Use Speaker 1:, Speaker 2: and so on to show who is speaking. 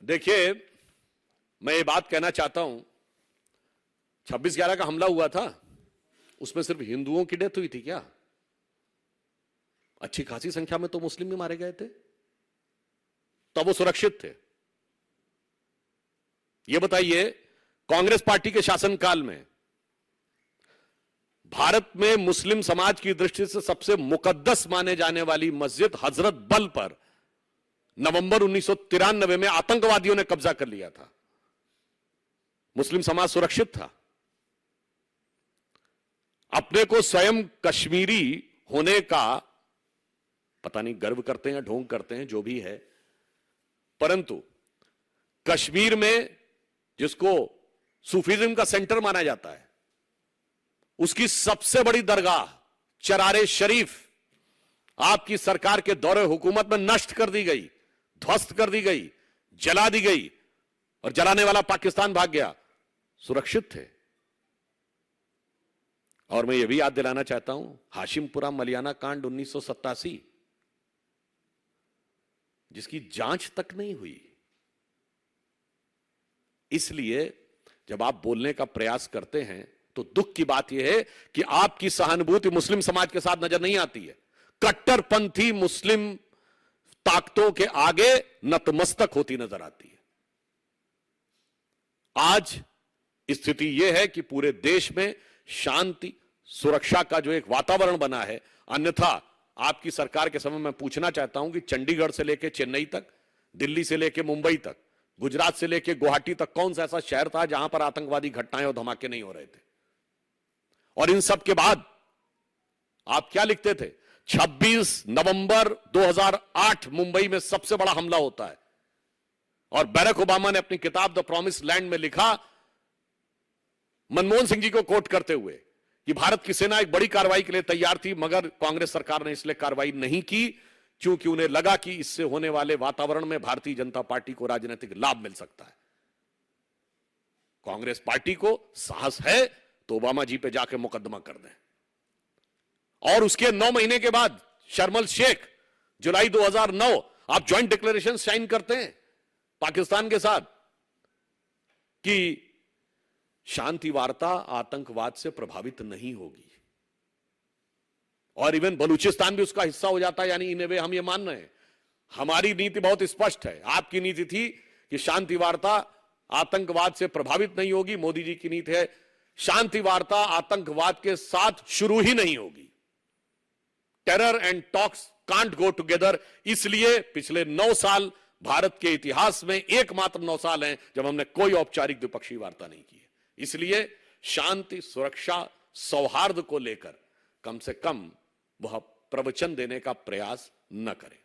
Speaker 1: देखिए, मैं ये बात कहना चाहता हूं, 26/11 का हमला हुआ था, उसमें सिर्फ हिंदुओं की डेथ हुई थी क्या? अच्छी खासी संख्या में तो मुस्लिम भी मारे गए थे, तब वो सुरक्षित थे। ये बताइए, कांग्रेस पार्टी के शासनकाल में भारत में मुस्लिम समाज की दृष्टि से सबसे मुकद्दस माने जाने वाली मस्जिद हजरत बल पर नवंबर 1993 में आतंकवादियों ने कब्जा कर लिया था। मुस्लिम समाज सुरक्षित था। अपने को स्वयं कश्मीरी होने का पता नहीं गर्व करते हैं, ढोंग करते हैं, जो भी है, परंतु कश्मीर में जिसको सूफीज्म का सेंटर माना जाता है, उसकी सबसे बड़ी दरगाह चरारे शरीफ आपकी सरकार के दौरे हुकूमत में नष्ट कर दी गई, ध्वस्त कर दी गई, जला दी गई, और जलाने वाला पाकिस्तान भाग गया। सुरक्षित थे। और मैं यह भी याद दिलाना चाहता हूं, हाशिमपुरा मलियाना कांड 1987, जिसकी जांच तक नहीं हुई। इसलिए जब आप बोलने का प्रयास करते हैं तो दुख की बात यह है कि आपकी सहानुभूति मुस्लिम समाज के साथ नजर नहीं आती है। कट्टरपंथी मुस्लिम ताकतों के आगे नतमस्तक होती नजर आती है। आज स्थिति यह है कि पूरे देश में शांति सुरक्षा का जो एक वातावरण बना है, अन्यथा आपकी सरकार के समय में पूछना चाहता हूं कि चंडीगढ़ से लेकर चेन्नई तक, दिल्ली से लेकर मुंबई तक, गुजरात से लेकर गुवाहाटी तक कौन सा ऐसा शहर था जहां पर आतंकवादी घटनाएं और धमाके नहीं हो रहे थे? और इन सब के बाद आप क्या लिखते थे? 26 नवंबर 2008 मुंबई में सबसे बड़ा हमला होता है, और बैरक ओबामा ने अपनी किताब द प्रॉमिस लैंड में लिखा, मनमोहन सिंह जी को कोट करते हुए, कि भारत की सेना एक बड़ी कार्रवाई के लिए तैयार थी, मगर कांग्रेस सरकार ने इसलिए कार्रवाई नहीं की क्योंकि उन्हें लगा कि इससे होने वाले वातावरण में भारतीय जनता पार्टी को राजनीतिक लाभ मिल सकता है। कांग्रेस पार्टी को साहस है तो ओबामा जी पे जाके मुकदमा कर दें। और उसके 9 महीने के बाद शर्मल शेख, जुलाई 2009, आप ज्वाइंट डिक्लेरेशन साइन करते हैं पाकिस्तान के साथ कि शांति वार्ता आतंकवाद से प्रभावित नहीं होगी, और इवन बलूचिस्तान भी उसका हिस्सा हो जाता है। यानी इन वे हम ये मान रहे हैं, हमारी नीति बहुत स्पष्ट है। आपकी नीति थी कि शांति वार्ता आतंकवाद से प्रभावित नहीं होगी, मोदी जी की नीति है शांति वार्ता आतंकवाद के साथ शुरू ही नहीं होगी। Terror and talks can't go together. इसलिए पिछले 9 साल भारत के इतिहास में एकमात्र 9 साल हैं जब हमने कोई औपचारिक द्विपक्षीय वार्ता नहीं की है। इसलिए शांति सुरक्षा सौहार्द को लेकर कम से कम वह प्रवचन देने का प्रयास न करें।